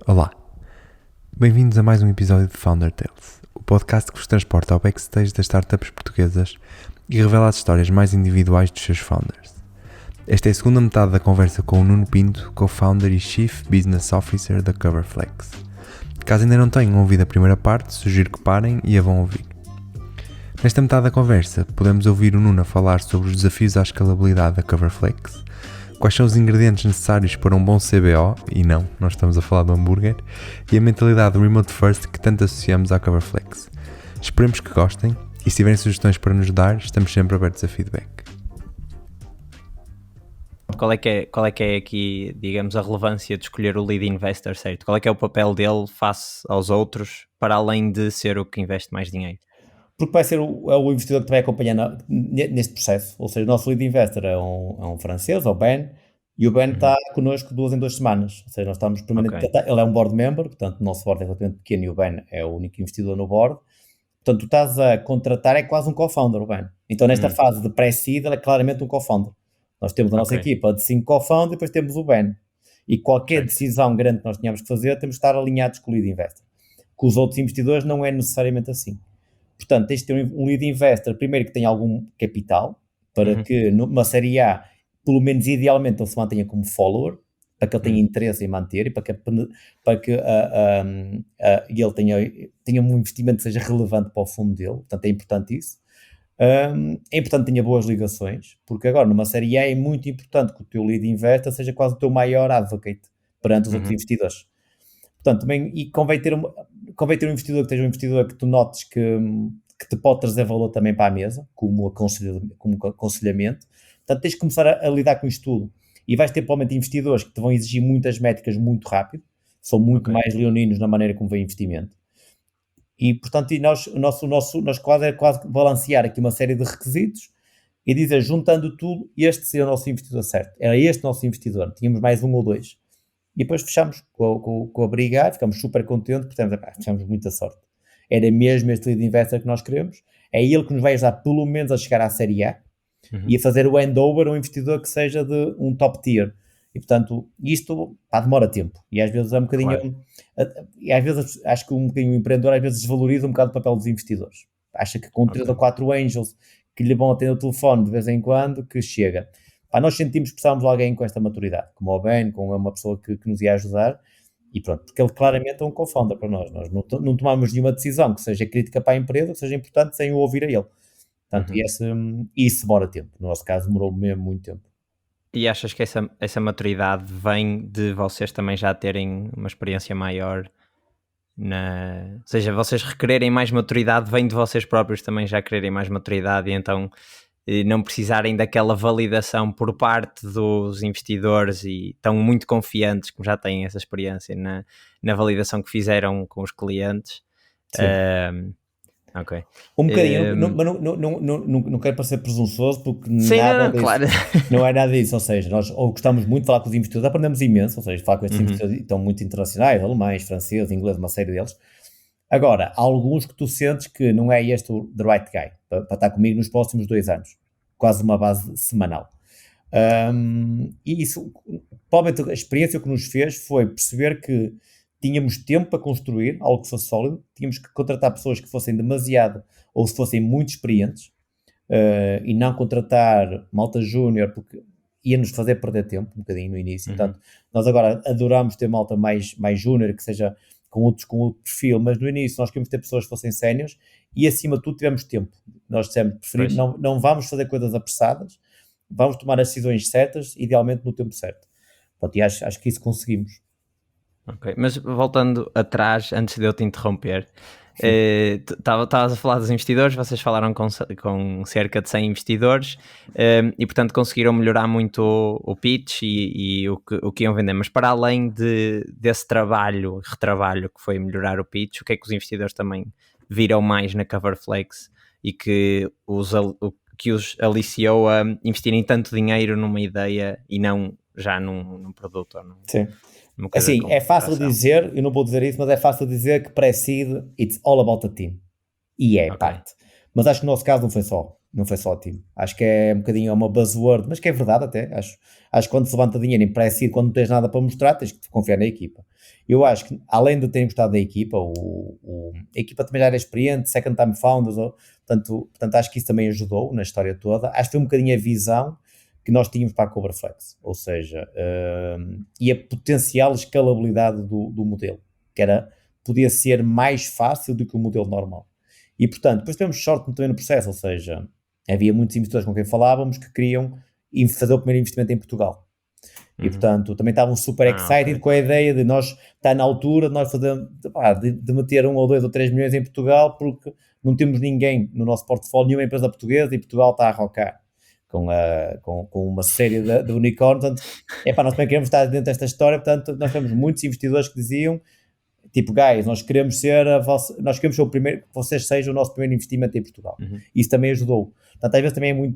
Olá, bem-vindos a mais um episódio de Founder Tales, o podcast que vos transporta ao backstage das startups portuguesas e revela as histórias mais individuais dos seus founders. Esta é a segunda metade da conversa com o Nuno Pinto, co-founder e Chief Business Officer da Coverflex. Caso ainda não tenham ouvido a primeira parte, sugiro que parem e a vão ouvir. Nesta metade da conversa, podemos ouvir o Nuno a falar sobre os desafios à escalabilidade da Coverflex, quais são os ingredientes necessários para um bom CBO, e não estamos a falar do hambúrguer, e a mentalidade do Remote First que tanto associamos à Coverflex. Esperemos que gostem, e se tiverem sugestões para nos dar, estamos sempre abertos a feedback. Qual é que é aqui, digamos, a relevância de escolher o lead investor certo? Qual é que é o papel dele face aos outros, para além de ser o que investe mais dinheiro? Porque vai ser o investidor que te vai acompanhar neste processo. Ou seja, o nosso lead investor é um francês, o Ben, e o Ben está connosco 2 em 2 semanas. Ou seja, nós estamos permanentemente... Ok. Ele é um board member, portanto o nosso board é relativamente pequeno e o Ben é o único investidor no board. Portanto, tu estás a contratar, é quase um co-founder, o Ben. Então, nesta fase de pré-seed, ele é claramente um co-founder. Nós temos a nossa equipa de 5 co-founders e depois temos o Ben. E qualquer decisão grande que nós tenhamos que fazer, temos de estar alinhados com o lead investor. Com os outros investidores não é necessariamente assim. Portanto, tens de ter um lead investor, primeiro que tenha algum capital, para que numa série A, pelo menos idealmente, ele se mantenha como follower, para que ele tenha interesse em manter e para que ele tenha um investimento que seja relevante para o fundo dele. Portanto, é importante isso. É importante que tenha boas ligações, porque agora numa série A é muito importante que o teu lead investor seja quase o teu maior advocate perante os outros investidores. Portanto, também, e convém ter um investidor que seja um investidor que tu notes que te pode trazer valor também para a mesa, como aconselhamento. Portanto, tens de começar a lidar com isto tudo. E vais ter, provavelmente, investidores que te vão exigir muitas métricas muito rápido, são muito mais leoninos na maneira como vem investimento. E, portanto, o nosso quadro é quase balancear aqui uma série de requisitos e dizer, juntando tudo, este seria o nosso investidor certo. Era este o nosso investidor. Tínhamos mais um ou dois. E depois fechamos com a brigar, ficamos super contentes, portanto, tivemos muita sorte. Era mesmo este lead investor que nós queremos, é ele que nos vai ajudar pelo menos a chegar à série A e a fazer o handover a um investidor que seja de um top tier. E, portanto, isto demora tempo. E às vezes é um bocadinho... Claro. E às vezes acho que um bocadinho o empreendedor às vezes desvaloriza um bocado o papel dos investidores. Acha que com 3 ou 4 angels que lhe vão atender o telefone de vez em quando, que chega. Nós sentimos que precisamos de alguém com esta maturidade, como o Ben, com uma pessoa que nos ia ajudar, e pronto, porque ele claramente é um co-founder para nós. Nós não tomamos nenhuma decisão que seja crítica para a empresa, que seja importante, sem o ouvir a ele. Portanto, isso demora tempo. No nosso caso, demorou mesmo muito tempo. E achas que essa maturidade vem de vocês também já terem uma experiência maior? Ou seja, vocês requererem mais maturidade, vem de vocês próprios também já quererem mais maturidade e então não precisarem daquela validação por parte dos investidores e estão muito confiantes, como já têm essa experiência na validação que fizeram com os clientes. Ok. Um bocadinho, não quero parecer presunçoso, porque sim, nada disso, claro. não é nada disso, ou seja, nós gostamos muito de falar com os investidores, aprendemos imenso, ou seja, falar com estes investidores estão muito internacionais, alemães, franceses, ingleses, uma série deles. Agora, há alguns que tu sentes que não é este o the right guy para estar comigo nos próximos 2 anos, quase uma base semanal. E isso, provavelmente a experiência que nos fez foi perceber que tínhamos tempo para construir algo que fosse sólido, tínhamos que contratar pessoas que fossem demasiado ou se fossem muito experientes e não contratar malta júnior, porque ia-nos fazer perder tempo um bocadinho no início. Portanto, nós agora adoramos ter malta mais júnior, que seja com outro perfil, mas no início nós queríamos ter pessoas que fossem séniores e acima de tudo tivemos tempo. Nós sempre preferimos, não vamos fazer coisas apressadas, vamos tomar as decisões certas, idealmente no tempo certo. Pronto, e acho que isso conseguimos. Ok, mas voltando atrás, antes de eu te interromper, estavas a falar dos investidores, vocês falaram com cerca de 100 investidores e portanto conseguiram melhorar muito o pitch e o que iam vender, mas para além desse retrabalho que foi melhorar o pitch, o que é que os investidores também viram mais na Coverflex e que os aliciou a investirem tanto dinheiro numa ideia e não já num produto? Ou Sim. Assim, é fácil dizer, eu não vou dizer isso, mas é fácil dizer que pré-seed, it's all about the team. E parte. Mas acho que no nosso caso não foi só time. Acho que é um bocadinho uma buzzword, mas que é verdade até. Acho que quando se levanta dinheiro em pré-seed, quando não tens nada para mostrar, tens que confiar na equipa. Eu acho que, além de terem gostado da equipa, a equipa também já era experiente, second time founders, portanto, acho que isso também ajudou na história toda. Acho que foi um bocadinho a visão que nós tínhamos para a CoverFlex, ou seja, e a potencial escalabilidade do modelo, que podia ser mais fácil do que o modelo normal. E, portanto, depois tivemos sorte também no processo, ou seja, havia muitos investidores com quem falávamos que queriam fazer o primeiro investimento em Portugal. E, portanto, também estavam super excited com a ideia de nós estar na altura de nós fazer, de meter 1 ou 2 ou 3 milhões em Portugal, porque não temos ninguém no nosso portfólio, nenhuma empresa portuguesa, e Portugal está a rocar com uma série de unicórnios. Portanto, nós também queremos estar dentro desta história. Portanto, nós temos muitos investidores que diziam, tipo, guys, nós queremos ser o primeiro, que vocês sejam o nosso primeiro investimento em Portugal. Isso também ajudou. Portanto, às vezes também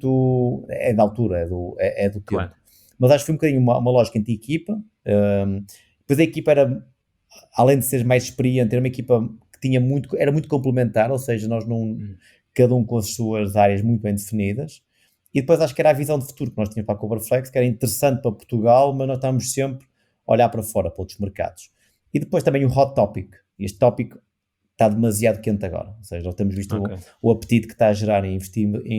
é da altura, é do tempo. Claro. Mas acho que foi um bocadinho uma lógica entre a equipa. Depois a equipa era, além de ser mais experiente, era uma equipa que era muito complementar, ou seja, nós cada um com as suas áreas muito bem definidas. E depois acho que era a visão de futuro que nós tínhamos para a CoverFlex, que era interessante para Portugal, mas nós estávamos sempre a olhar para fora, para outros mercados. E depois também o hot topic. Este tópico está demasiado quente agora. Ou seja, nós temos visto o apetite que está a gerar em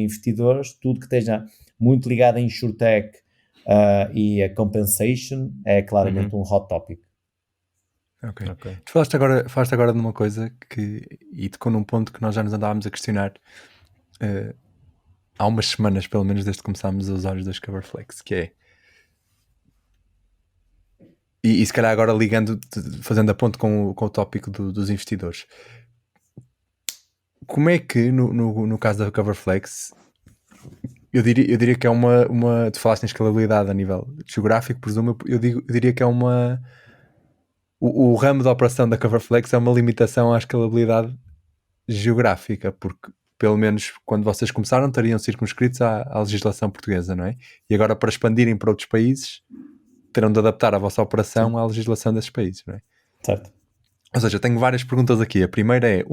investidores, tudo que esteja muito ligado a InsurTech e a compensation é claramente um hot topic. Ok. Tu falaste agora de uma coisa e tocou num ponto que nós já nos andávamos a questionar há umas semanas, pelo menos desde que começámos a usar os dois CoverFlex, que é, e se calhar agora fazendo a ponto com o tópico dos investidores, como é que no caso da CoverFlex, eu diria que é uma tu falaste em escalabilidade a nível geográfico, presumo, eu diria que é o ramo da operação da CoverFlex é uma limitação à escalabilidade geográfica, porque pelo menos quando vocês começaram estariam circunscritos à legislação portuguesa, não é? E agora para expandirem para outros países terão de adaptar a vossa operação à legislação desses países, não é? Certo. Ou seja, tenho várias perguntas aqui. A primeira é,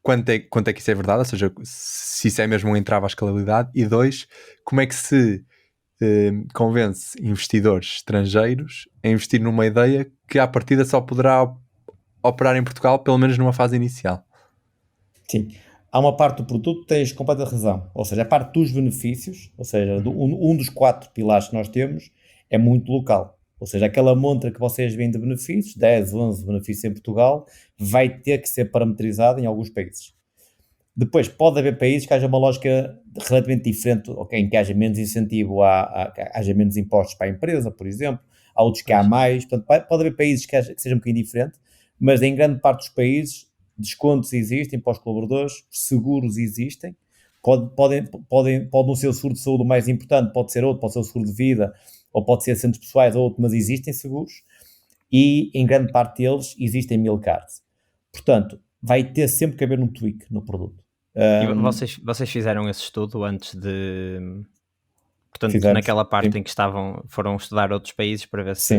quanto é que isso é verdade? Ou seja, se isso é mesmo um entrave à escalabilidade. E 2, como é que se convence investidores estrangeiros a investir numa ideia que à partida só poderá operar em Portugal, pelo menos numa fase inicial? Sim. Há uma parte do produto que tens completa razão. Ou seja, a parte dos benefícios, ou seja, um dos 4 pilares que nós temos é muito local. Ou seja, aquela montra que vocês veem de benefícios, 10, 11 benefícios em Portugal, vai ter que ser parametrizada em alguns países. Depois, pode haver países que haja uma lógica relativamente diferente, em que haja menos incentivo, haja menos impostos para a empresa, por exemplo. Há outros que há mais. Portanto, pode haver países que seja um bocadinho diferente, mas em grande parte dos países, descontos existem para os colaboradores, seguros existem. Pode não ser o seguro de saúde o mais importante, pode ser outro, pode ser o seguro de vida, ou pode ser centros pessoais ou outro, mas existem seguros, e em grande parte deles existem meal cards. Portanto, vai ter sempre que haver um tweak no produto. E vocês fizeram esse estudo antes de... Portanto, naquela parte em que foram estudar outros países para ver se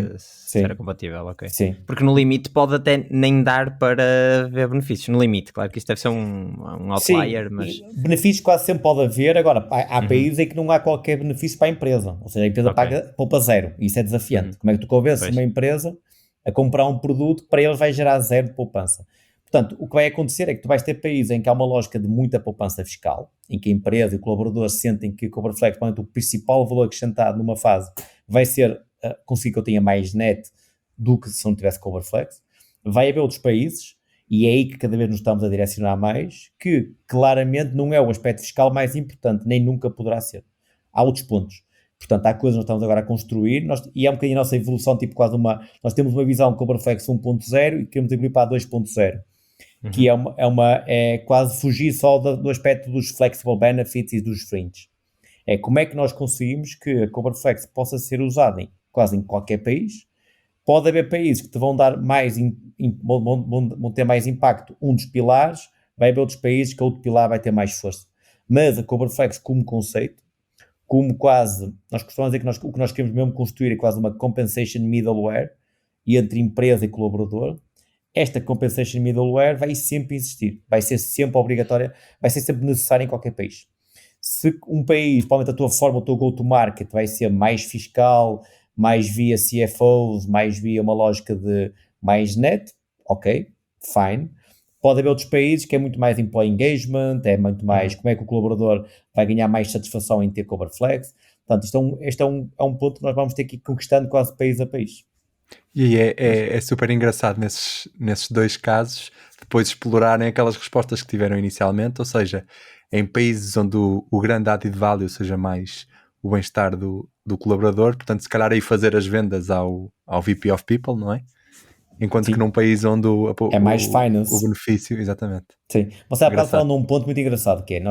era compatível, ok? Sim. Porque no limite pode até nem dar para ver benefícios, no limite, claro que isto deve ser um outlier, mas... Benefícios quase sempre pode haver, agora há países em que não há qualquer benefício para a empresa, ou seja, a empresa poupa zero, e isso é desafiante. Como é que tu convences uma empresa a comprar um produto que para eles vai gerar zero de poupança? Portanto, o que vai acontecer é que tu vais ter países em que há uma lógica de muita poupança fiscal, em que a empresa e o colaborador sentem que o CoverFlex, o principal valor acrescentado numa fase, vai ser conseguir que eu tenha mais net do que se não tivesse CoverFlex. Vai haver outros países, e é aí que cada vez nos estamos a direcionar mais, que claramente não é o aspecto fiscal mais importante, nem nunca poderá ser. Há outros pontos. Portanto, há coisas que nós estamos agora a construir, e é um bocadinho a nossa evolução, tipo quase nós temos uma visão CoverFlex 1.0 e queremos evoluir para a 2.0. Que é quase fugir só do aspecto dos flexible benefits e dos fringes. É como é que nós conseguimos que a CoverFlex possa ser usada quase em qualquer país. Pode haver países que te vão dar vão ter mais impacto, um dos pilares, vai haver outros países que outro pilar vai ter mais força. Mas a CoverFlex como conceito, como quase, nós costumamos dizer que o que nós queremos mesmo construir é quase uma compensation middleware, e entre empresa e colaborador, esta compensation middleware vai sempre existir, vai ser sempre obrigatória, vai ser sempre necessária em qualquer país. Se um país, provavelmente a tua forma, o teu go-to-market vai ser mais fiscal, mais via CFOs, mais via uma lógica de mais net, ok, fine. Pode haver outros países que é muito mais employee engagement, é muito mais como é que o colaborador vai ganhar mais satisfação em ter cover flex. Portanto, este é um ponto que nós vamos ter que ir conquistando quase país a país. E é super engraçado nesses dois casos depois explorarem aquelas respostas que tiveram inicialmente, ou seja, em países onde o grande added value seja mais o bem-estar do colaborador, portanto se calhar aí fazer as vendas ao VP of People, não é? Enquanto Sim. que num país onde é mais finance. O benefício, exatamente. Sim, você há bocado falando de um ponto muito engraçado, que é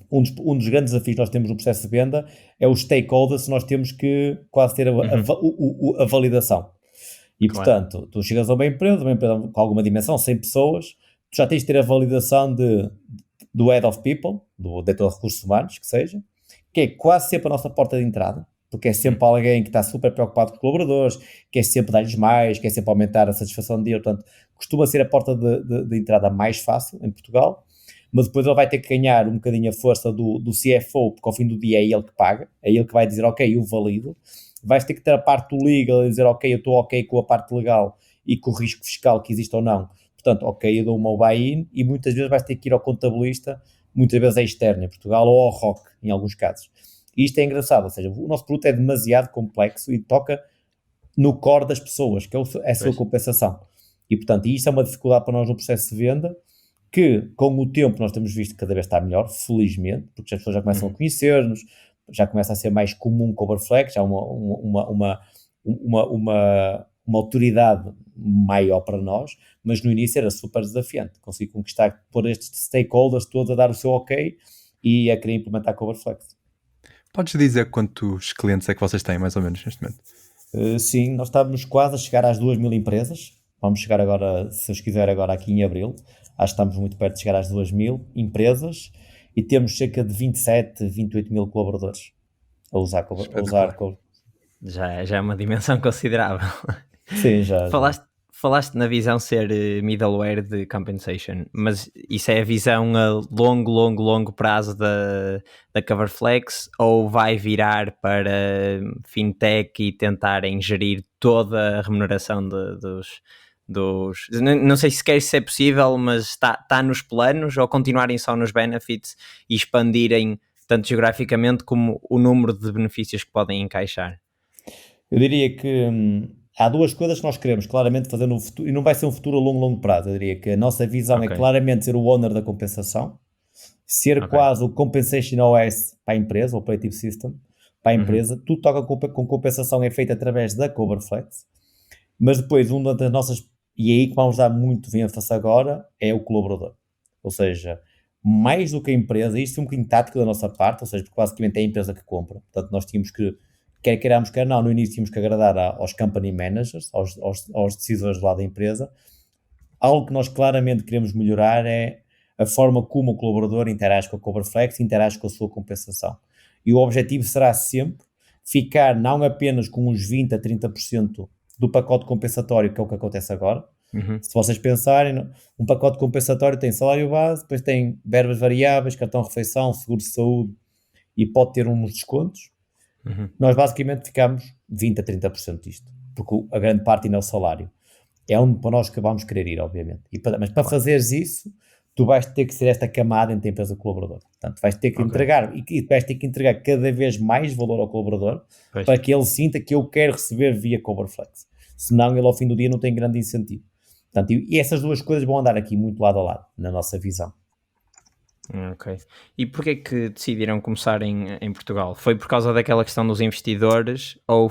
um dos grandes desafios que nós temos no processo de venda é os stakeholders, nós temos que quase ter a validação. E, portanto, tu chegas a uma empresa com alguma dimensão, 100 pessoas, tu já tens de ter a validação do Head of People, do diretor de recursos humanos, que seja, que é quase sempre a nossa porta de entrada, porque é sempre alguém que está super preocupado com os colaboradores, quer sempre dar-lhes mais, quer sempre aumentar a satisfação dele, portanto, costuma ser a porta de entrada mais fácil em Portugal, mas depois ele vai ter que ganhar um bocadinho a força do CFO, porque ao fim do dia é ele que paga, é ele que vai dizer, ok, eu valido. Vais ter que ter a parte do legal e dizer, ok, eu estou ok com a parte legal e com o risco fiscal que existe ou não. Portanto, ok, eu dou o meu buy-in e muitas vezes vais ter que ir ao contabilista, muitas vezes é externo em Portugal ou ao ROC, em alguns casos. E isto é engraçado, ou seja, o nosso produto é demasiado complexo e toca no core das pessoas, que é a sua compensação. E, portanto, isto é uma dificuldade para nós no processo de venda, que com o tempo nós temos visto que cada vez está melhor, felizmente, porque as pessoas já começam a conhecer-nos, já começa a ser mais comum cover flex, já uma autoridade maior para nós, mas no início era super desafiante, conseguir conquistar, pôr estes stakeholders todos a dar o seu ok e a querer implementar cover flex. Podes dizer quantos clientes é que vocês têm, mais ou menos, neste momento? Sim, nós estamos quase a chegar às 2.000 empresas, vamos chegar agora, se os quiser agora aqui em Abril, acho que estamos muito perto de chegar às 2.000 empresas, e temos cerca de 27, 28 mil colaboradores a usar cover. Já é uma dimensão considerável. Sim, já. Falaste na visão ser middleware de compensation, mas isso é a visão a longo prazo da Coverflex, ou vai virar para fintech e tentarem gerir toda a remuneração dos não sei se quer ser possível, mas está nos planos, ou continuarem só nos benefits e expandirem tanto geograficamente como o número de benefícios que podem encaixar? Eu diria que há duas coisas que nós queremos claramente fazer no futuro, e não vai ser um futuro a longo prazo. Eu diria que a nossa visão é claramente ser o owner da compensação, ser quase o compensation OS para a empresa, o operative system para a empresa. Tudo toca com compensação é feito através da Coverflex, mas depois uma das nossas, e é aí que vamos dar muito ênfase agora, é o colaborador. Ou seja, mais do que a empresa, isto é um bocadinho tático da nossa parte, ou seja, porque basicamente é a empresa que compra. Portanto, nós tínhamos que, quer queiramos, quer não, no início tínhamos que agradar aos company managers, aos decisores do lado da empresa. Algo que nós claramente queremos melhorar é a forma como o colaborador interage com a Coverflex, interage com a sua compensação. E o objetivo será sempre ficar não apenas com os 20% a 30% do pacote compensatório, que é o que acontece agora. Se vocês pensarem, um pacote compensatório tem salário base, depois tem verbas variáveis, cartão de refeição, seguro de saúde e pode ter uns descontos. Nós basicamente ficamos 20% a 30% disto, porque a grande parte ainda é o salário. É onde para nós que vamos querer ir, obviamente. Mas para fazeres isso, tu vais ter que ser esta camada entre a empresa e o colaborador. Portanto, vais ter que entregar, e vais ter que entregar cada vez mais valor ao colaborador, para que ele sinta que eu quero receber via Coverflex. Senão ele ao fim do dia não tem grande incentivo. Portanto, e essas duas coisas vão andar aqui muito lado a lado, na nossa visão. Ok. E porquê que decidiram começar em Portugal? Foi por causa daquela questão dos investidores, ou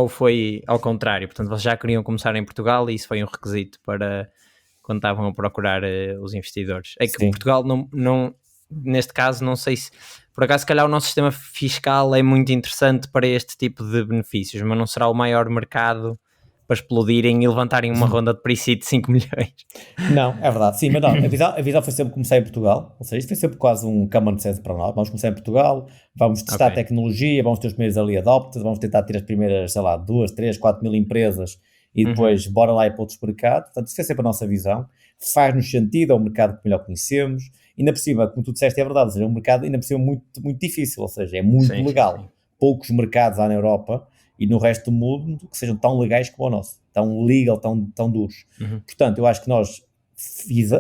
foi ao contrário? Portanto, vocês já queriam começar em Portugal e isso foi um requisito para quando estavam a procurar os investidores? É que Portugal não, neste caso, não sei se, por acaso, se calhar o nosso sistema fiscal é muito interessante para este tipo de benefícios, mas não será o maior mercado para explodirem e levantarem uma ronda de pre-seed de 5 milhões. Não, é verdade, sim, mas não, a visão foi sempre começar em Portugal, ou seja, isto foi sempre quase um common sense para nós. Vamos começar em Portugal, vamos testar a tecnologia, vamos ter os primeiros early adopters, vamos tentar ter as primeiras, sei lá, 2, 3, 4 mil empresas e depois bora lá ir para outros mercados. Portanto, isso é sempre a nossa visão. Faz-nos sentido, é um mercado que melhor conhecemos, ainda por cima, como tu disseste, é verdade, ou seja, é um mercado ainda por cima muito, muito difícil, ou seja, é muito legal. Sim. Poucos mercados há na Europa e no resto do mundo que sejam tão legais como o nosso, tão legal, tão duros. Portanto, eu acho que nós,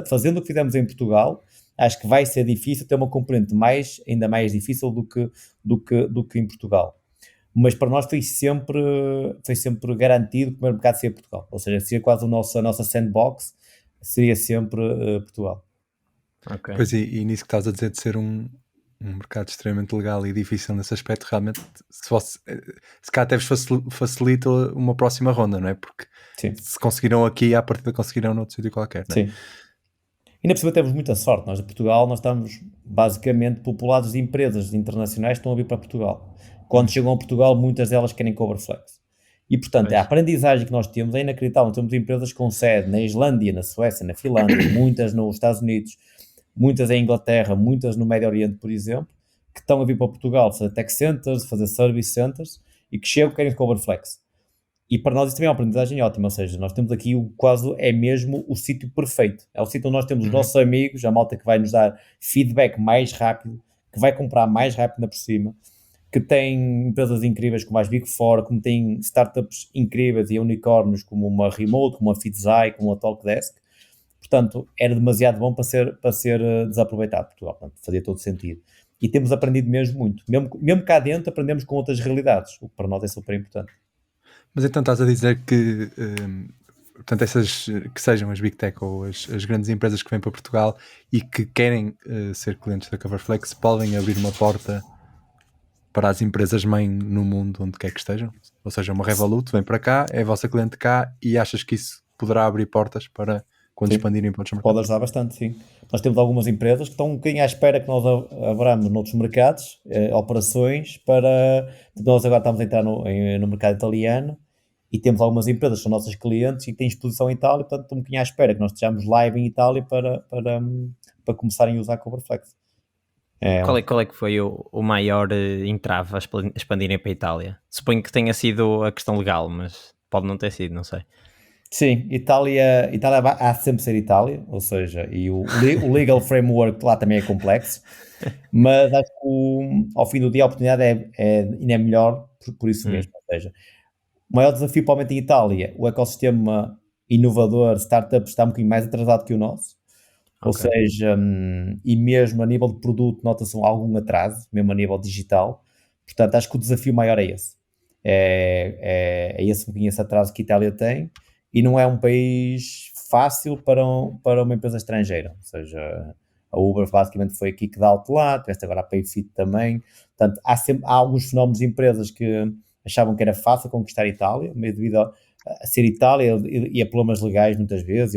fazendo o que fizemos em Portugal, acho que vai ser difícil ter uma componente ainda mais difícil do que em Portugal. Mas para nós foi sempre garantido que o primeiro mercado seria Portugal, ou seja, seria quase a nossa sandbox, seria sempre Portugal. Okay. Pois, e nisso que estás a dizer de ser um mercado extremamente legal e difícil nesse aspecto, realmente, se cá até vos facilita uma próxima ronda, não é? Porque sim, se conseguiram aqui, à partida conseguiram noutro sítio qualquer, não é? Sim. Ainda por cima temos muita sorte, nós de Portugal, nós estamos basicamente populados de empresas internacionais que estão a vir para Portugal. Quando chegam a Portugal, muitas delas querem CoverFlex. E, portanto, a aprendizagem que nós temos é inacreditável. Temos empresas com sede na Islândia, na Suécia, na Finlândia, muitas nos Estados Unidos, muitas em Inglaterra, muitas no Médio Oriente, por exemplo, que estão a vir para Portugal fazer tech centers, fazer service centers e que chegam e querem CoverFlex. E para nós isso também é uma aprendizagem ótima, ou seja, nós temos aqui quase é mesmo o sítio perfeito. É o sítio onde nós temos os nossos amigos, a malta que vai nos dar feedback mais rápido, que vai comprar mais rápido por cima, que tem empresas incríveis como as Big Four, como tem startups incríveis e unicórnios como uma Remote, como a Fitzai, como a Talkdesk. Portanto, era demasiado bom para ser desaproveitado Portugal. Portanto, fazia todo sentido. E temos aprendido mesmo muito. Mesmo cá dentro aprendemos com outras realidades, o que para nós é super importante. Mas então estás a dizer que, portanto, essas que sejam as Big Tech ou as grandes empresas que vêm para Portugal e que querem ser clientes da CoverFlex podem abrir uma porta para as empresas-mãe no mundo onde quer que estejam? Ou seja, uma Revolut vem para cá, é a vossa cliente cá e achas que isso poderá abrir portas para quando expandirem para outros mercados? Pode ajudar bastante, sim. Nós temos algumas empresas que estão um bocadinho à espera que nós abramos noutros mercados, operações para... Nós agora estamos a entrar no mercado italiano e temos algumas empresas que são nossas clientes e têm exposição em Itália, portanto estão um bocadinho à espera que nós estejamos live em Itália para começarem a usar a CoverFlex. Qual é que foi o maior entrave a expandirem para a Itália? Suponho que tenha sido a questão legal, mas pode não ter sido, não sei. Sim, Itália há sempre ser Itália, ou seja, e o legal framework lá também é complexo, mas acho que ao fim do dia a oportunidade ainda é melhor por isso mesmo, ou seja, o maior desafio provavelmente em Itália, o ecossistema inovador, startups está um bocadinho mais atrasado que o nosso, ou seja, e mesmo a nível de produto nota-se algum atraso, mesmo a nível digital, portanto acho que o desafio maior é esse, é esse um bocadinho esse atraso que a Itália tem. E não é um país fácil para uma empresa estrangeira, ou seja, a Uber basicamente foi a kick-out lá, tiveste agora a Payfit também, portanto há alguns fenómenos de empresas que achavam que era fácil conquistar a Itália, meio devido a ser Itália e a problemas legais muitas vezes,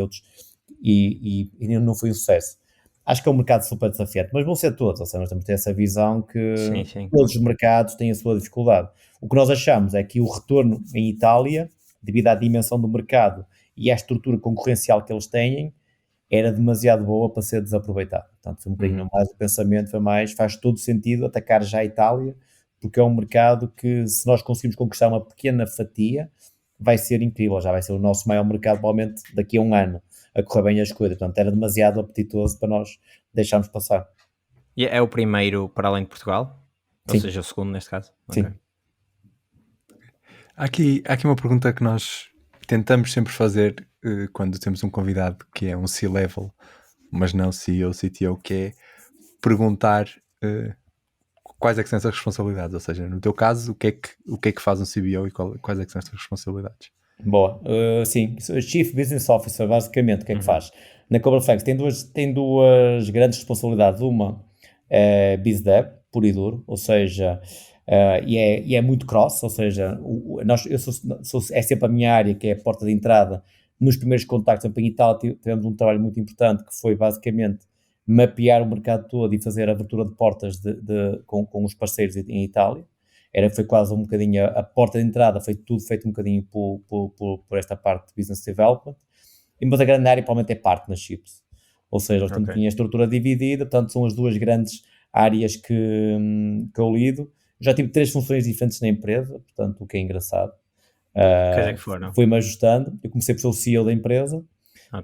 e não foi um sucesso. Acho que é um mercado super desafiante, mas vão ser todos, ou seja, nós temos que ter essa visão que sim. Todos os mercados têm a sua dificuldade. O que nós achamos é que o retorno em Itália, devido à dimensão do mercado e à estrutura concorrencial que eles têm, era demasiado boa para ser desaproveitado. Portanto, foi um bocadinho mais o pensamento, faz todo sentido atacar já a Itália, porque é um mercado que, se nós conseguimos conquistar uma pequena fatia, vai ser incrível, já vai ser o nosso maior mercado, provavelmente, daqui a um ano, a correr bem as coisas. Portanto, era demasiado apetitoso para nós deixarmos passar. E é o primeiro para além de Portugal? Sim. Ou seja, o segundo neste caso? Sim. Okay. Há aqui uma pergunta que nós tentamos sempre fazer quando temos um convidado que é um C-level, mas não CEO, CTO, que é perguntar quais é que são essas responsabilidades, ou seja, no teu caso, o que é que faz um CBO e quais é que são estas responsabilidades? Boa, sim, Chief Business Officer, basicamente, o que é que faz? Na CoverFlex tem duas grandes responsabilidades, uma é BizDev, puro e duro, ou seja... e é muito cross, ou seja, é sempre a minha área que é a porta de entrada. Nos primeiros contactos em Itália tivemos um trabalho muito importante que foi basicamente mapear o mercado todo e fazer a abertura de portas com os parceiros em Itália. Foi quase um bocadinho a porta de entrada, foi tudo feito um bocadinho por esta parte de Business Development, mas a grande área provavelmente é Partnerships, ou seja, nós temos a estrutura dividida, portanto são as duas grandes áreas que eu lido. Já tive 3 funções diferentes na empresa, portanto, o que é engraçado. Quais é que foram? Fui-me ajustando, eu comecei por ser o CEO da empresa,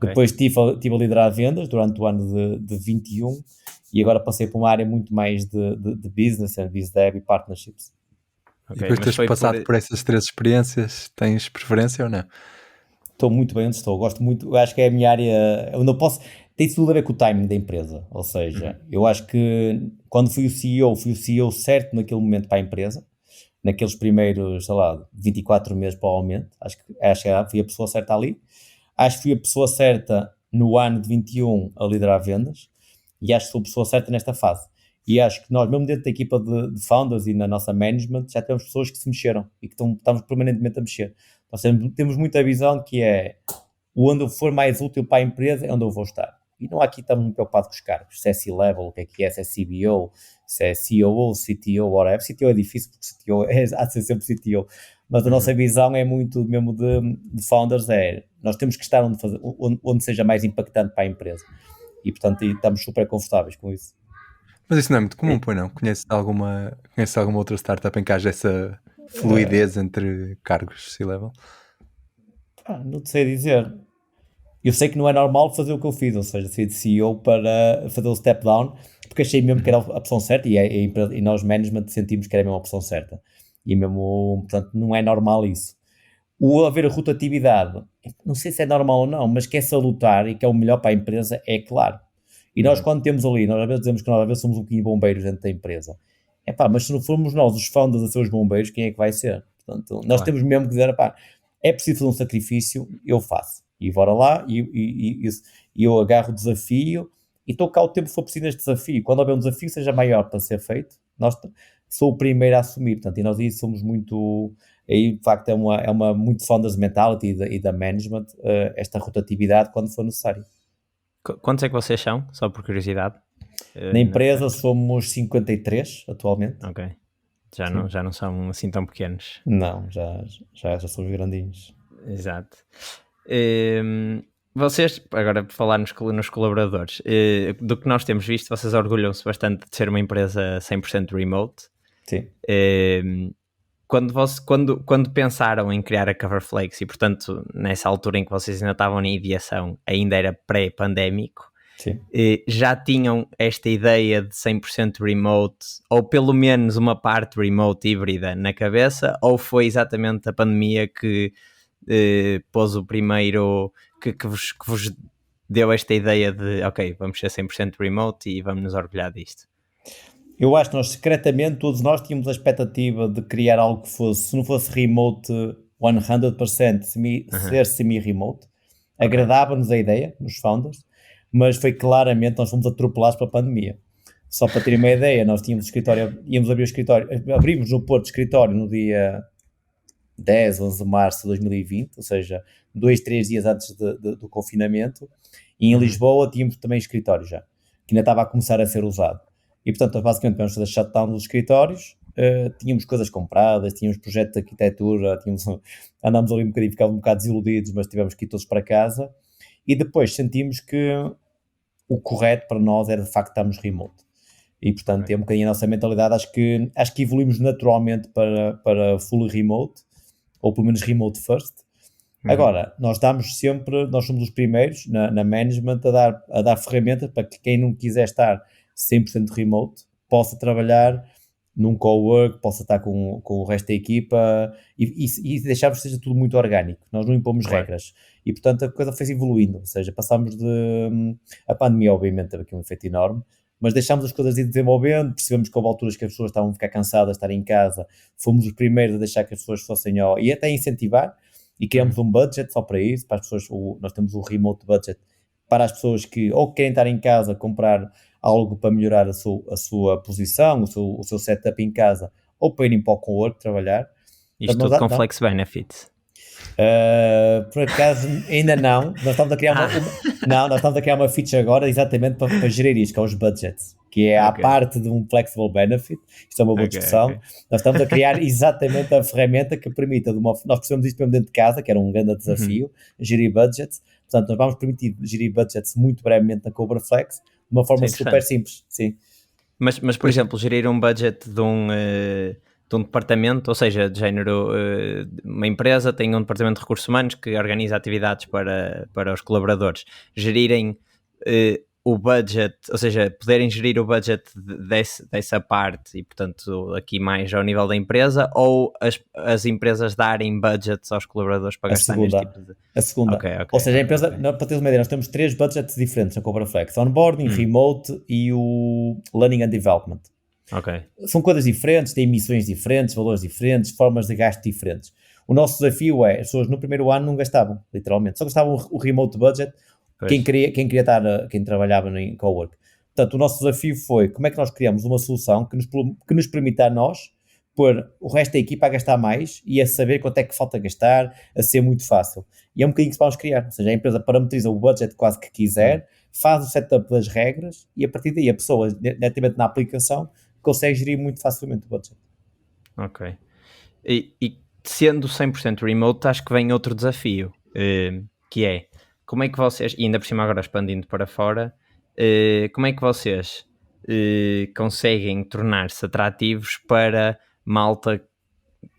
depois estive a liderar vendas durante o ano de 21 e agora passei para uma área muito mais de business, biz dev e partnerships. E depois de teres passado por essas 3 experiências, tens preferência ou não? Estou muito bem onde estou, gosto muito, eu acho que é a minha área onde eu posso, tem tudo a ver com o timing da empresa, ou seja, eu acho que quando fui o CEO certo naquele momento para a empresa, naqueles primeiros, sei lá, 24 meses provavelmente, acho que fui a pessoa certa ali, acho que fui a pessoa certa no ano de 21 a liderar vendas e acho que sou a pessoa certa nesta fase. E acho que nós, mesmo dentro da equipa de founders e na nossa management, já temos pessoas que se mexeram e que estamos permanentemente a mexer. Nós temos muita visão que é onde eu for mais útil para a empresa é onde eu vou estar. E não há aqui estamos muito preocupados com os cargos, se é C-level, o que é, se é CBO, se é COO, CTO, whatever. CTO é difícil porque CTO há de ser sempre CTO, mas a nossa visão é muito mesmo de founders, nós temos que estar onde seja mais impactante para a empresa. E portanto estamos super confortáveis com isso. Mas isso não é muito comum, pois não? Conheces alguma outra startup em que haja essa fluidez entre cargos C-level? Não te sei dizer. Eu sei que não é normal fazer o que eu fiz, ou seja, sair de CEO para fazer o step down, porque achei mesmo que era a opção certa e nós, management, sentimos que era mesmo a opção certa. E mesmo, portanto, não é normal isso. O haver a rotatividade, não sei se é normal ou não, mas que é salutar e que é o melhor para a empresa, é claro. E nós, quando temos ali, nós às vezes dizemos que nós às vezes somos um bocadinho bombeiros dentro da empresa. Mas se não formos nós, os founders, a ser os bombeiros, quem é que vai ser? Portanto, nós temos mesmo que dizer, é preciso fazer um sacrifício, eu faço. E bora lá, e eu agarro o desafio e estou cá o tempo que for preciso neste desafio. Quando houver um desafio seja maior para ser feito, sou o primeiro a assumir. Portanto, e nós aí somos muito... Aí, de facto, é uma muito founders mentality e da management, esta rotatividade quando for necessário. Quantos é que vocês são? Só por curiosidade. Na empresa somos 53 atualmente. Ok. Já não são assim tão pequenos. Não, já somos grandinhos. Exato. Vocês, agora por falar nos colaboradores, do que nós temos visto, vocês orgulham-se bastante de ser uma empresa 100% remote. Sim. Quando pensaram em criar a Coverflex e, portanto, nessa altura em que vocês ainda estavam na ideação, ainda era pré-pandémico, já tinham esta ideia de 100% remote, ou pelo menos uma parte remote híbrida na cabeça, ou foi exatamente a pandemia que pôs o primeiro, que vos deu esta ideia de, ok, vamos ser 100% remote e vamos nos orgulhar disto? Eu acho que nós, secretamente, todos nós tínhamos a expectativa de criar algo que fosse, se não fosse remote 100%, ser semi-remote. Agradava-nos a ideia, nos founders, mas foi claramente, nós fomos atropelados pela pandemia. Só para terem uma ideia, nós tínhamos escritório, íamos abrir o escritório, abrimos no Porto escritório no dia 10, 11 de março de 2020, ou seja, 2-3 dias antes do confinamento, e em Lisboa tínhamos também escritório já, que ainda estava a começar a ser usado. E, portanto, nós basicamente vamos fazer shutdown dos escritórios, tínhamos coisas compradas, tínhamos projetos de arquitetura, andámos ali ficávamos um bocado desiludidos, mas tivemos que ir todos para casa, e depois sentimos que o correto para nós era, de facto, estarmos remote. E, portanto, é um bocadinho a nossa mentalidade, acho que evoluímos naturalmente para fully remote, ou pelo menos remote first. Agora, nós somos os primeiros na management a dar ferramentas para que quem não quiser estar 100% remote possa trabalhar num cowork, possa estar com o resto da equipa e deixarmos que seja tudo muito orgânico. Nós não impomos regras. E, portanto, a coisa foi evoluindo. Ou seja, passámos a pandemia, obviamente, teve aqui um efeito enorme, mas deixámos as coisas ir desenvolvendo, percebemos que houve alturas que as pessoas estavam a ficar cansadas de estar em casa, fomos os primeiros a deixar que as pessoas fossem e até incentivar, e criamos um budget só para isso, para as pessoas, nós temos um remote budget para as pessoas que ou querem estar em casa, comprar algo para melhorar a sua posição, o seu setup em casa, ou para irem para o co-work trabalhar. Isto tudo com Flex Benefits? Por acaso ainda não. Nós estamos a criar nós estamos a criar uma feature agora exatamente para gerir isto, que é os budgets, que é a parte de um flexible benefit. Isto é uma boa discussão. Nós estamos a criar exatamente a ferramenta que permita, nós precisamos disto mesmo dentro de casa, que era um grande desafio, gerir budgets. Portanto, nós vamos permitir gerir budgets muito brevemente na Coverflex, de uma forma super simples. Sim. Mas, por exemplo, gerir um budget um departamento, ou seja, de género, uma empresa tem um departamento de recursos humanos que organiza atividades para os colaboradores gerirem o budget, ou seja, poderem gerir o budget dessa parte e, portanto, aqui mais ao nível da empresa, ou as empresas darem budgets aos colaboradores para gastar neste tipo de... A segunda. Okay, ou seja, a empresa, para teres uma ideia, nós temos 3 budgets diferentes na Cobra Flex: onboarding, remote e o learning and development. Okay. São coisas diferentes, têm missões diferentes, valores diferentes, formas de gasto diferentes. O nosso desafio é, as pessoas no primeiro ano não gastavam, literalmente, só gastavam o remote budget, quem trabalhava em cowork. Portanto, o nosso desafio foi, como é que nós criamos uma solução que nos permita a nós pôr o resto da equipa a gastar mais e a saber quanto é que falta gastar, a ser muito fácil. E é um bocadinho que vamos criar, ou seja, a empresa parametriza o budget quase que quiser, faz o setup das regras e a partir daí a pessoa, diretamente na aplicação, consegue gerir muito facilmente o budget. Ok. E sendo 100% remote, acho que vem outro desafio, que é, como é que vocês, e ainda por cima agora expandindo para fora, como é que vocês conseguem tornar-se atrativos para malta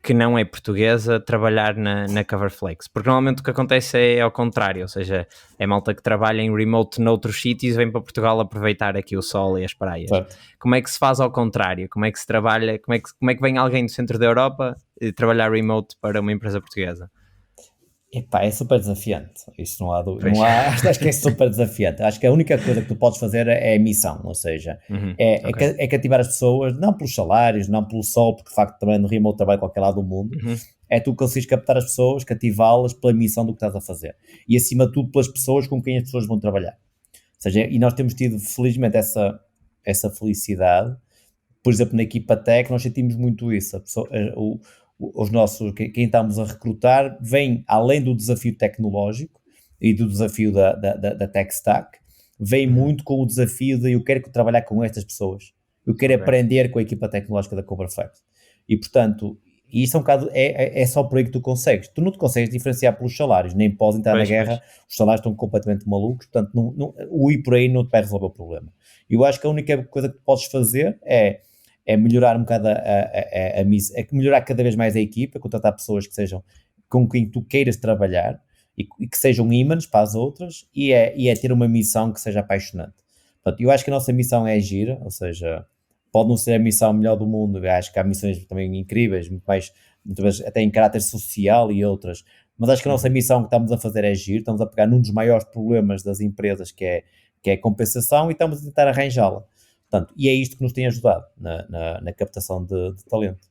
que não é portuguesa trabalhar na Coverflex? Porque normalmente o que acontece é ao contrário, ou seja, é malta que trabalha em remote noutros sítios e vem para Portugal aproveitar aqui o sol e as praias. Certo. Como é que se faz ao contrário? Como é que se trabalha, como é que vem alguém do centro da Europa trabalhar remote para uma empresa portuguesa? Epá, é super desafiante, isso não há dúvida, acho que é super desafiante. Acho que a única coisa que tu podes fazer é a missão, ou seja, é cativar as pessoas, não pelos salários, não pelo sol, porque de facto também no remote trabalho em qualquer lado do mundo, é tu conseguires captar as pessoas, cativá-las pela missão do que estás a fazer, e acima de tudo pelas pessoas com quem as pessoas vão trabalhar. Ou seja, e nós temos tido felizmente essa felicidade, por exemplo na equipa tech nós sentimos muito isso, quem estamos a recrutar vem além do desafio tecnológico e do desafio da tech stack, vem muito com o desafio de eu quero trabalhar com estas pessoas, eu quero aprender com a equipa tecnológica da Coverflex, e portanto isso é um bocado, é só por aí que tu não te consegues diferenciar pelos salários, nem podes entrar na guerra, os salários estão completamente malucos, portanto o ir por aí não te vai resolver o problema. Eu acho que a única coisa que podes fazer é melhorar um bocado melhorar cada vez mais a equipa, contratar pessoas que sejam com quem tu queiras trabalhar e que sejam ímãs para as outras e é ter uma missão que seja apaixonante. Portanto, eu acho que a nossa missão é gira, ou seja, pode não ser a missão melhor do mundo, eu acho que há missões também incríveis, muitas vezes até em caráter social e outras, mas acho que a nossa missão que estamos a fazer é giro, estamos a pegar num dos maiores problemas das empresas que é a compensação e estamos a tentar arranjá-la. Portanto, e é isto que nos tem ajudado na captação de talento.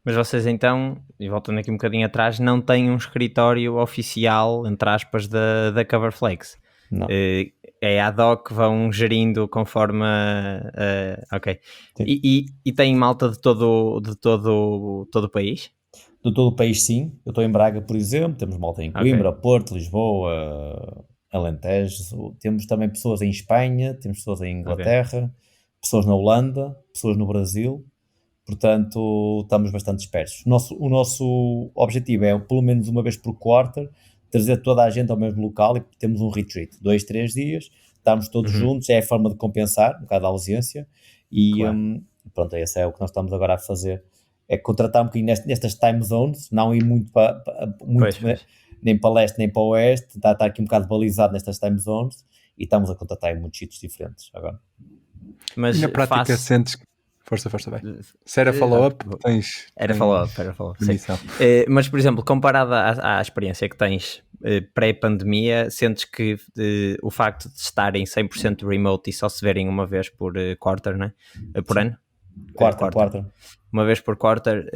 Mas vocês então, e voltando aqui um bocadinho atrás, não têm um escritório oficial, entre aspas, da Coverflex? Não. É ad hoc, vão gerindo conforme... ok. E têm malta de todo o país? De todo o país, sim. Eu estou em Braga, por exemplo, temos malta em Coimbra, Porto, Lisboa, Alentejo, temos também pessoas em Espanha, temos pessoas em Inglaterra, pessoas na Holanda, pessoas no Brasil, portanto estamos bastante dispersos. O nosso objetivo é, pelo menos uma vez por quarter, trazer toda a gente ao mesmo local e temos um retreat, 2-3 dias, estamos todos juntos, é a forma de compensar um bocado a ausência e pronto, esse é o que nós estamos agora a fazer, é contratar um bocadinho nestas time zones, não ir muito para nem para leste nem para oeste, está aqui um bocado balizado nestas time zones e estamos a contratar em muitos sítios diferentes agora. Mas e na prática sentes... Força, bem. Se era follow-up, tens... Era follow-up, sim. Mas, por exemplo, comparado à experiência que tens pré-pandemia, sentes que o facto de estarem 100% remote e só se verem uma vez por quarter, né? Por ano? Quarter. Uma vez por quarter,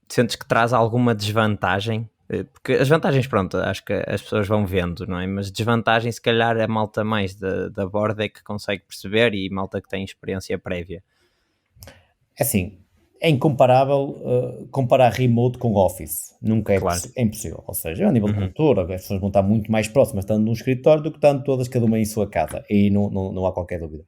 sentes que traz alguma desvantagem? Porque as vantagens, pronto, acho que as pessoas vão vendo, não é? Mas desvantagem, se calhar, a malta mais da borda é que consegue perceber e malta que tem experiência prévia. Assim, é incomparável comparar remote com office. Nunca é impossível. Ou seja, a nível de cultura, as pessoas vão estar muito mais próximas estando num escritório do que estando todas, cada uma em sua casa. E não há qualquer dúvida.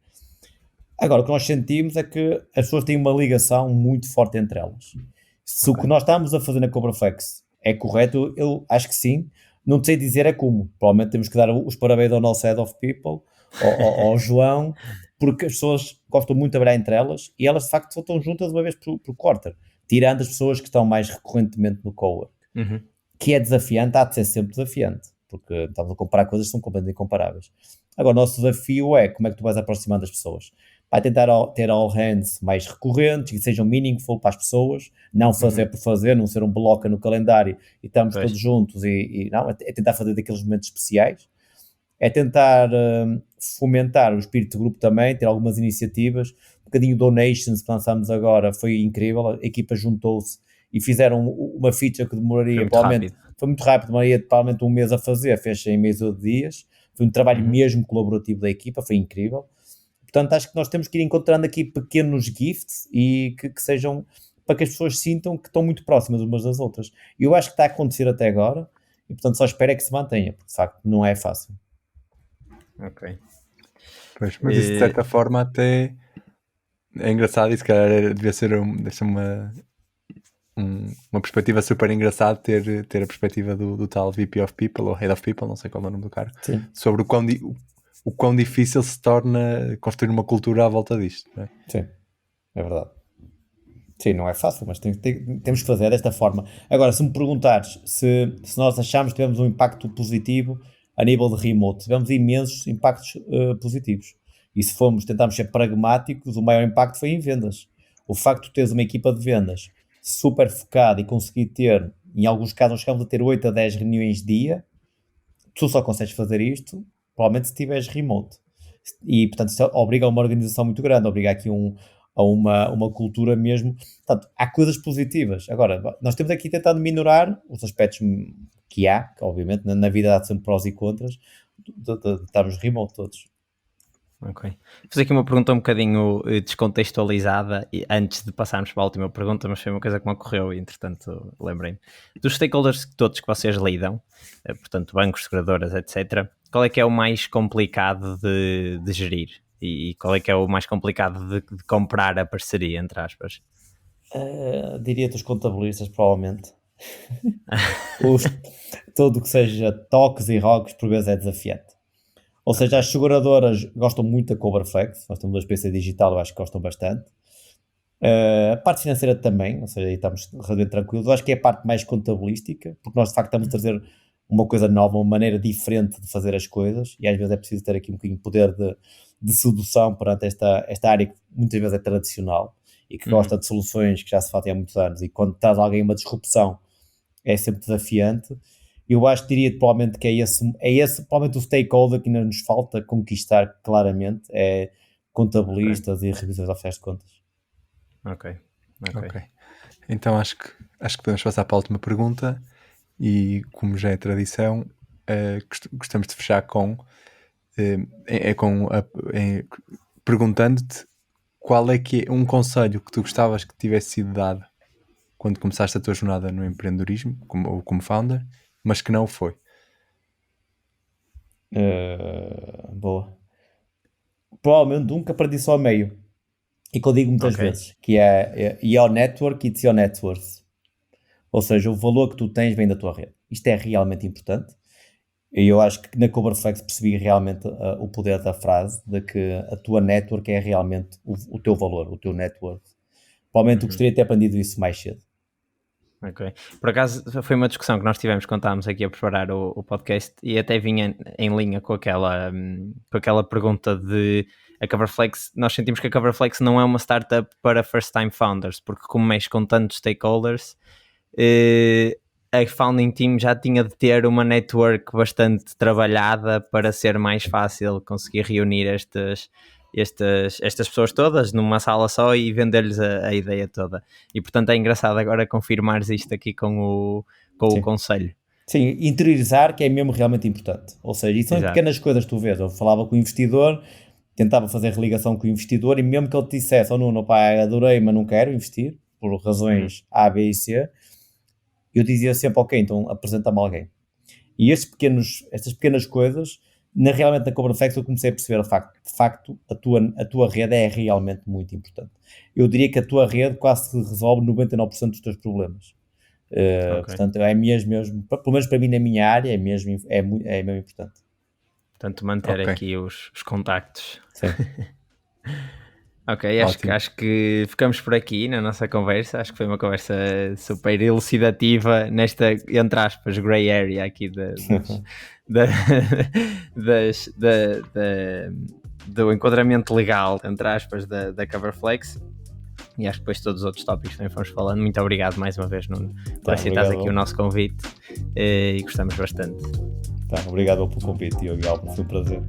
Agora, o que nós sentimos é que as pessoas têm uma ligação muito forte entre elas. Se o que nós estamos a fazer na Coverflex é correto, eu acho que sim. Não sei dizer é como. Provavelmente temos que dar os parabéns ao nosso Head of People, ao João, porque as pessoas gostam muito de trabalhar entre elas e elas de facto só estão juntas uma vez por quarter. tirando as pessoas que estão mais recorrentemente no cowork. Que é desafiante, há de ser sempre desafiante, porque estamos a comparar coisas que são completamente incomparáveis. Agora, o nosso desafio é como é que tu vais aproximando as pessoas. Vai tentar ter all hands mais recorrentes, que sejam meaningful para as pessoas, não fazer por fazer, não ser um bloco no calendário e estamos todos juntos, não, é tentar fazer daqueles momentos especiais, é tentar fomentar o espírito de grupo também, ter algumas iniciativas, um bocadinho donations que lançámos agora, foi incrível, a equipa juntou-se e fizeram uma feature que demoraria, foi muito rápido, demoraria provavelmente um mês a fazer, fez em meio de dias, foi um trabalho mesmo colaborativo da equipa, foi incrível. Portanto, acho que nós temos que ir encontrando aqui pequenos gifts e que sejam para que as pessoas sintam que estão muito próximas umas das outras. E eu acho que está a acontecer até agora e, portanto, só espero é que se mantenha, porque de facto não é fácil. Ok. Pois, mas isso de certa forma até é engraçado e se calhar devia ser uma perspectiva super engraçada ter a perspectiva do tal VP of People ou Head of People, não sei qual é o nome do cargo, sobre o quão difícil se torna construir uma cultura à volta disto, não é? Sim, é verdade. Sim, não é fácil, mas temos que fazer desta forma. Agora, se me perguntares se nós achamos que tivemos um impacto positivo a nível de remote, tivemos imensos impactos positivos. E se tentarmos ser pragmáticos, o maior impacto foi em vendas. O facto de teres uma equipa de vendas super focada e conseguir ter, em alguns casos, nós chegamos a ter 8 a 10 reuniões dia, tu só consegues fazer isto, provavelmente se tiveres remote. E, portanto, isso obriga a uma organização muito grande, obriga aqui a uma cultura mesmo. Portanto, há coisas positivas. Agora, nós temos aqui tentado minorar os aspectos que há, que obviamente na vida há sempre prós e contras, de estarmos remote todos. Ok. Vou fazer aqui uma pergunta um bocadinho descontextualizada antes de passarmos para a última pergunta, mas foi uma coisa que me ocorreu e entretanto lembrei-me. Dos stakeholders todos que vocês lidam, portanto bancos, seguradoras, etc., qual é que é o mais complicado de gerir? E qual é que é o mais complicado de comprar a parceria, entre aspas? Diria-te os contabilistas, provavelmente. Tudo que seja toques e rogos, por vezes é desafiante. Ou seja, as seguradoras gostam muito da CoverFlex, nós temos uma experiência digital, eu acho que gostam bastante. A parte financeira também, ou seja, aí estamos relativamente tranquilos. Eu acho que é a parte mais contabilística, porque nós de facto estamos a trazer uma coisa nova, uma maneira diferente de fazer as coisas, e às vezes é preciso ter aqui um bocadinho de poder de sedução perante esta área que muitas vezes é tradicional e que gosta de soluções que já se fazem há muitos anos, e quando traz alguém uma disrupção é sempre desafiante. Eu acho que diria provavelmente que é esse provavelmente o stakeholder que ainda nos falta conquistar claramente, é contabilistas e revisores de ofertas de contas. Ok. Então acho que podemos passar para a última pergunta e, como já é tradição, gostamos de fechar perguntando-te qual é que é um conselho que tu gostavas que tivesse sido dado quando começaste a tua jornada no empreendedorismo como founder, mas que não foi. Boa. Provavelmente nunca aprendi só a meio. E que eu digo muitas vezes, que é your network, it's your net worth. Ou seja, o valor que tu tens vem da tua rede. Isto é realmente importante. E eu acho que na CoverFlex percebi realmente o poder da frase, de que a tua network é realmente o teu valor, o teu net worth. Provavelmente eu gostaria de ter aprendido isso mais cedo. Ok. Por acaso foi uma discussão que nós tivemos quando estávamos aqui a preparar o podcast e até vinha em linha com aquela pergunta de a CoverFlex. Nós sentimos que a CoverFlex não é uma startup para first time founders, porque como mexe com tantos stakeholders, a founding team já tinha de ter uma network bastante trabalhada para ser mais fácil conseguir reunir estas pessoas todas numa sala só e vender-lhes a ideia toda. E portanto é engraçado agora confirmares isto aqui com o conselho. Sim, interiorizar que é mesmo realmente importante. Ou seja, e são pequenas coisas que tu vês. Eu falava com o investidor, tentava fazer religação com o investidor e mesmo que ele te dissesse, Nuno, pá, adorei, mas não quero investir, por razões A, B e C, eu dizia sempre, ok, então apresenta-me alguém. E estas pequenas coisas, realmente na CoverFlex eu comecei a perceber de facto a tua rede é realmente muito importante. Eu diria que a tua rede quase resolve 99% dos teus problemas. Portanto, é mesmo, pelo menos para mim na minha área, é mesmo importante. Portanto, manter aqui os contactos. Sim. Ok, acho que ficamos por aqui na nossa conversa. Acho que foi uma conversa super elucidativa nesta, entre aspas, grey area aqui do enquadramento legal, entre aspas, da Coverflex. E acho que depois todos os outros tópicos também fomos falando. Muito obrigado mais uma vez, Nuno, por aceitares aqui o nosso convite, e gostamos bastante. Obrigado pelo convite, Diogo, foi um prazer.